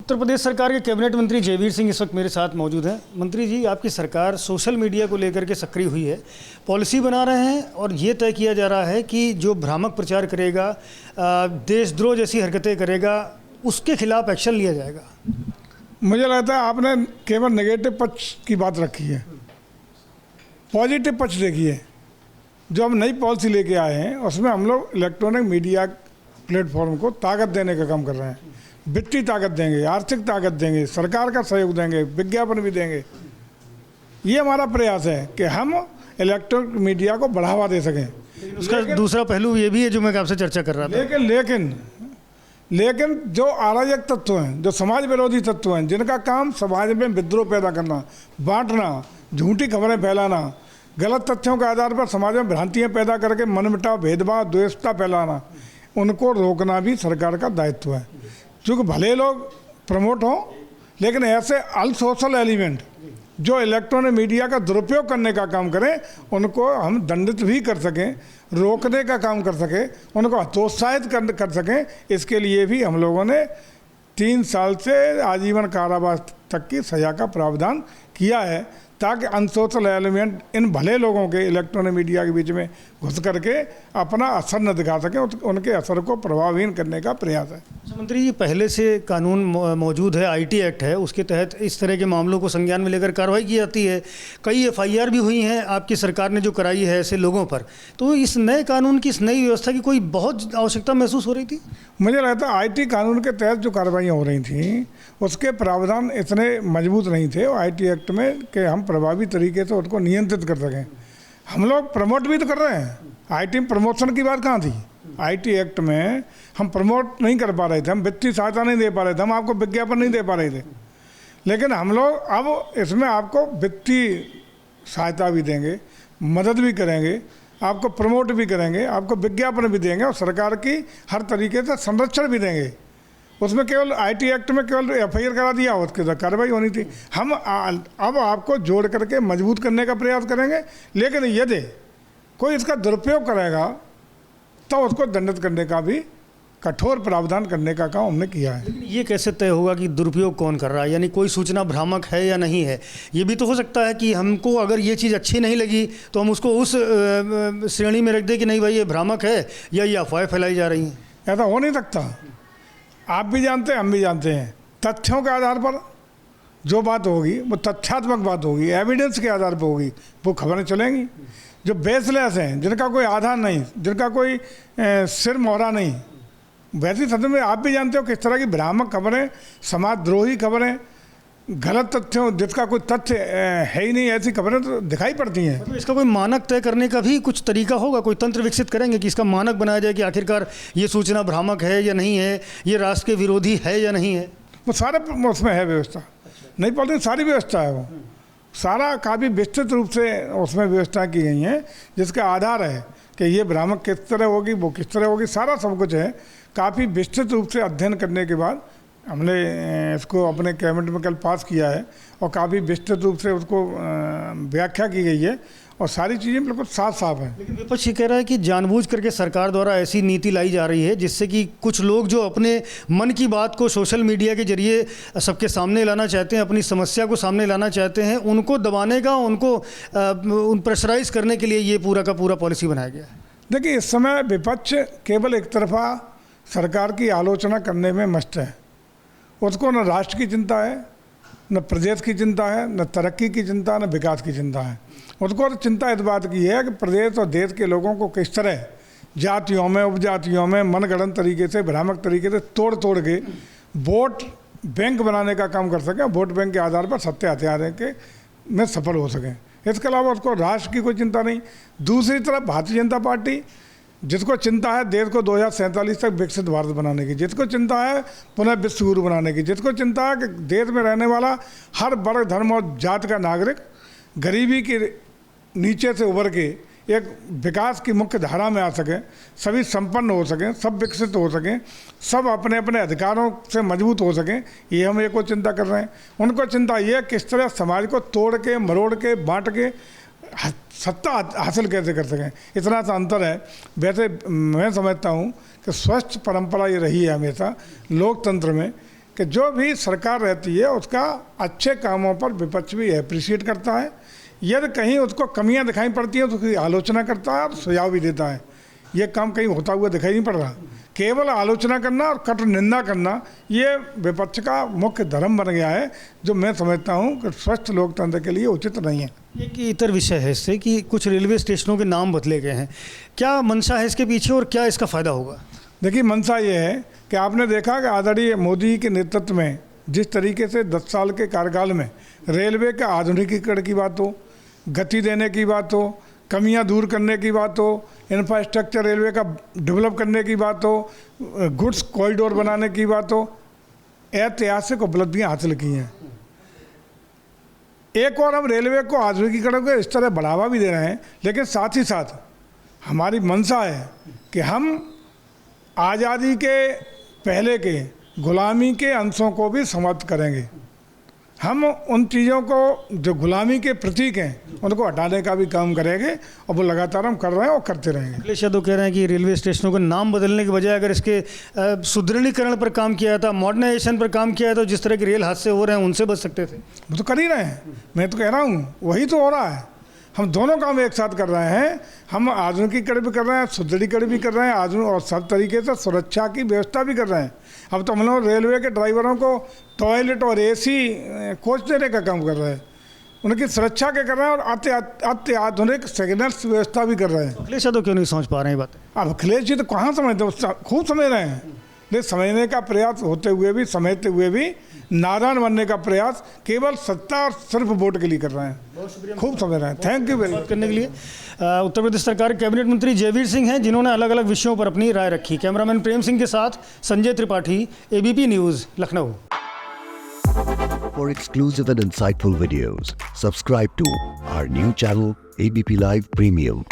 उत्तर प्रदेश सरकार के कैबिनेट मंत्री जयवीर सिंह इस वक्त मेरे साथ मौजूद हैं। मंत्री जी, आपकी सरकार सोशल मीडिया को लेकर के सक्रिय हुई है, पॉलिसी बना रहे हैं और ये तय किया जा रहा है कि जो भ्रामक प्रचार करेगा, देशद्रोह जैसी हरकतें करेगा, उसके खिलाफ एक्शन लिया जाएगा। मुझे लगता है आपने केवल नेगेटिव पक्ष की बात रखी है, पॉजिटिव पक्ष देखिए। जो हम नई पॉलिसी लेके आए हैं उसमें हम लोग इलेक्ट्रॉनिक मीडिया प्लेटफॉर्म को ताकत देने का काम कर रहे हैं। वित्तीय ताकत देंगे, आर्थिक ताकत देंगे, सरकार का सहयोग देंगे, विज्ञापन भी देंगे। ये हमारा प्रयास है कि हम इलेक्ट्रॉनिक मीडिया को बढ़ावा दे सकें। उसका दूसरा पहलू ये भी है जो मैं आपसे चर्चा कर रहा था। लेकिन जो अराजक तत्व हैं, जो समाज विरोधी तत्व हैं, जिनका काम समाज में विद्रोह पैदा करना, बांटना, झूठी खबरें फैलाना, गलत तथ्यों के आधार पर समाज में भ्रांतियाँ पैदा करके मनमुटाव, भेदभाव, द्वेषता फैलाना, उनको रोकना भी सरकार का दायित्व है। क्योंकि भले लोग प्रमोट हों, लेकिन ऐसे अनसोशल एलिमेंट जो इलेक्ट्रॉनिक मीडिया का दुरुपयोग करने का काम करें, उनको हम दंडित भी कर सकें, रोकने का काम कर सकें, उनको हतोत्साहित कर सकें। इसके लिए भी हम लोगों ने 3 साल से आजीवन कारावास तक की सज़ा का प्रावधान किया है, ताकि अनसोशल एलिमेंट इन भले लोगों के इलेक्ट्रॉनिक मीडिया के बीच में घुस करके अपना असर न दिखा सकें, उनके असर को प्रभावहीन करने का प्रयास है। मंत्री जी, पहले से कानून मौजूद है, आईटी एक्ट है, उसके तहत इस तरह के मामलों को संज्ञान में लेकर कार्रवाई की जाती है। कई एफआईआर भी हुई हैं आपकी सरकार ने जो कराई है ऐसे लोगों पर। तो इस नए कानून की, इस नई व्यवस्था की कोई बहुत आवश्यकता महसूस हो रही थी? मुझे लगता है आईटी कानून के तहत जो कार्रवाइयाँ हो रही थी उसके प्रावधान इतने मजबूत नहीं थे आईटी एक्ट में कि हम प्रभावी तरीके से उसको नियंत्रित कर सकें। हम लोग प्रमोट भी तो कर रहे हैं, आईटी में प्रमोशन की बात कहाँ थी? आईटी एक्ट में हम प्रमोट नहीं कर पा रहे थे, हम वित्तीय सहायता नहीं दे पा रहे थे, हम आपको विज्ञापन नहीं दे पा रहे थे। लेकिन हम लोग अब इसमें आपको वित्तीय सहायता भी देंगे, मदद भी करेंगे, आपको प्रमोट भी करेंगे, आपको विज्ञापन भी देंगे और सरकार की हर तरीके से संरक्षण भी देंगे। उसमें केवल आईटी एक्ट में केवल एफआईआर करा दिया, उसके साथ कार्रवाई होनी थी। हम अब आपको जोड़ करके मजबूत करने का प्रयास करेंगे, लेकिन यदि कोई इसका दुरुपयोग करेगा तो उसको दंडित करने का भी कठोर प्रावधान करने का काम हमने किया है। लेकिन ये कैसे तय होगा कि दुरुपयोग कौन कर रहा है? यानी कोई सूचना भ्रामक है या नहीं है? ये भी तो हो सकता है कि हमको अगर ये चीज़ अच्छी नहीं लगी तो हम उसको उस श्रेणी में रख दें कि नहीं भाई ये भ्रामक है या ये अफवाहें फैलाई जा रही हैं। ऐसा हो नहीं सकता। आप भी जानते हैं, हम भी जानते हैं, तथ्यों के आधार पर जो बात होगी वो तथ्यात्मक बात होगी, एविडेंस के आधार पर होगी, वो खबरें चलेंगी। जो बेसलेस हैं, जिनका कोई आधार नहीं, जिनका कोई सिर मोहरा नहीं, वैसी सत्य में आप भी जानते हो किस तरह की भ्रामक खबरें, समाजद्रोही खबरें, गलत तथ्यों जिसका कोई तथ्य है ही नहीं, ऐसी खबरें तो दिखाई पड़ती हैं। तो इसका कोई मानक तय करने का भी कुछ तरीका होगा, कोई तंत्र विकसित करेंगे कि इसका मानक बनाया जाए कि आखिरकार ये सूचना भ्रामक है या नहीं है, ये राष्ट्र के विरोधी है या नहीं है? वो सारे उसमें है व्यवस्था, नहीं पॉलिसी सारी व्यवस्था है, वो सारा काफ़ी विस्तृत रूप से उसमें व्यवस्था की गई है, जिसका आधार है कि ये भ्रामक किस तरह होगी, वो किस तरह होगी, सारा सब कुछ है। काफ़ी विस्तृत रूप से अध्ययन करने के बाद हमने इसको अपने कैबिनेट में कल पास किया है और काफ़ी विस्तृत रूप से उसको व्याख्या की गई है और सारी चीज़ें बिल्कुल साफ साफ हैं। लेकिन विपक्ष ये कह रहा है कि जानबूझ करके सरकार द्वारा ऐसी नीति लाई जा रही है जिससे कि कुछ लोग जो अपने मन की बात को सोशल मीडिया के जरिए सबके सामने लाना चाहते हैं, अपनी समस्या को सामने लाना चाहते हैं, उनको दबाने का, उनको उन प्रेशराइज करने के लिए ये पूरा का पूरा पॉलिसी बनाया गया है। देखिए, इस समय विपक्ष केवल एक तरफा सरकार की आलोचना करने में मस्त है। उसको न राष्ट्र की चिंता है, न प्रदेश की चिंता है, न तरक्की की चिंता, न विकास की चिंता है। उसको चिंता इस बात की है कि प्रदेश और देश के लोगों को किस तरह जातियों में, उपजातियों में मनगढ़ंत तरीके से, भ्रामक तरीके से तोड़ के वोट बैंक बनाने का काम कर सकें, वोट बैंक के आधार पर सत्ता हथियार के में सफल हो सकें। इसके अलावा उसको राष्ट्र की कोई चिंता नहीं। दूसरी तरफ भारतीय जनता पार्टी, जिसको चिंता है देश को 2047 तक विकसित भारत बनाने की, जिसको चिंता है पुनः विश्व गुरु बनाने की, जिसको चिंता है कि देश में रहने वाला हर वर्ग, धर्म और जात का नागरिक गरीबी के नीचे से उभर के एक विकास की मुख्य धारा में आ सके, सभी संपन्न हो सकें, सब विकसित हो सकें, सब अपने अपने अधिकारों से मजबूत हो सकें, ये हम एक को चिंता कर रहे हैं। उनको चिंता ये किस तरह समाज को तोड़ के, मरोड़ के, बांट के सत्ता हासिल कैसे कर सकें, इतना सा अंतर है। वैसे मैं समझता हूँ कि स्वस्थ परंपरा ये रही है हमेशा लोकतंत्र में कि जो भी सरकार रहती है उसका अच्छे कामों पर विपक्ष भी अप्रिशिएट करता है, यदि कहीं उसको कमियां दिखाई पड़ती हैं तो उसकी आलोचना करता है और सुझाव भी देता है। ये काम कहीं होता हुआ दिखाई नहीं पड़ रहा। केवल आलोचना करना और कटु निंदा करना ये विपक्ष का मुख्य धर्म बन गया है, जो मैं समझता हूँ कि स्वस्थ लोकतंत्र के लिए उचित नहीं है। एक इतर विषय है इससे कि कुछ रेलवे स्टेशनों के नाम बदले गए हैं, क्या मंशा है इसके पीछे और क्या इसका फ़ायदा होगा? देखिए, मंशा ये है कि आपने देखा कि आदरणीय मोदी के नेतृत्व में जिस तरीके से 10 साल के कार्यकाल में रेलवे के आधुनिकीकरण की बात हो, गति देने की बात हो, कमियां दूर करने की बात हो, इंफ्रास्ट्रक्चर रेलवे का डेवलप करने की बात हो, गुड्स कॉरिडोर बनाने की बात हो, ऐतिहासिक उपलब्धियां हासिल की हैं। एक और हम रेलवे को आधुनिकीकरण को इस तरह बढ़ावा भी दे रहे हैं, लेकिन साथ ही साथ हमारी मंशा है कि हम आज़ादी के पहले के गुलामी के अंशों को भी समाप्त करेंगे। हम उन चीज़ों को जो गुलामी के प्रतीक हैं उनको हटाने का भी काम करेंगे और वो लगातार हम कर रहे हैं और करते रहेंगे। अखिलेश यादव कह रहे हैं कि रेलवे स्टेशनों का नाम बदलने के बजाय अगर इसके सुदृढ़ीकरण पर काम किया था, मॉडर्नाइजेशन पर काम किया है, तो जिस तरह के रेल हादसे हो रहे हैं उनसे बच सकते थे। वो तो कर ही रहे हैं, मैं तो कह रहा हूँ वही तो हो रहा है। हम दोनों काम एक साथ कर रहे हैं। हम आधुनिकीकरण भी कर रहे हैं, सुदृढ़ीकरण भी कर रहे हैं, आधुनिक और सब तरीके से सुरक्षा की व्यवस्था भी कर रहे हैं। अब तो हम लोग रेलवे के ड्राइवरों को टॉयलेट और AC कोच देने का काम कर रहे हैं, उनकी सुरक्षा के कर रहे हैं और अत्याधुनिक सिग्नल्स व्यवस्था भी कर रहे हैं। अखिलेश यादव क्यों नहीं समझ पा रहे हैं ये बात? अब अखिलेश जी तो कहाँ समझते, खूब समझ रहे हैं, लेकिन समझने का प्रयास होते हुए भी, समझते हुए भी नादान बनने का प्रयास केवल सत्ता और सिर्फ वोट के लिए कर रहे हैं। खूब समझ रहे हैं। Thank you very much. करने के लिए उत्तर प्रदेश सरकार के कैबिनेट मंत्री जयवीर सिंह हैं, जिन्होंने अलग अलग विषयों पर अपनी राय रखी। कैमरामैन प्रेम सिंह के साथ Sanjay Tripathi, ABP news, Lucknow. For exclusive and insightful videos, subscribe to our new channel ABP Live Premium.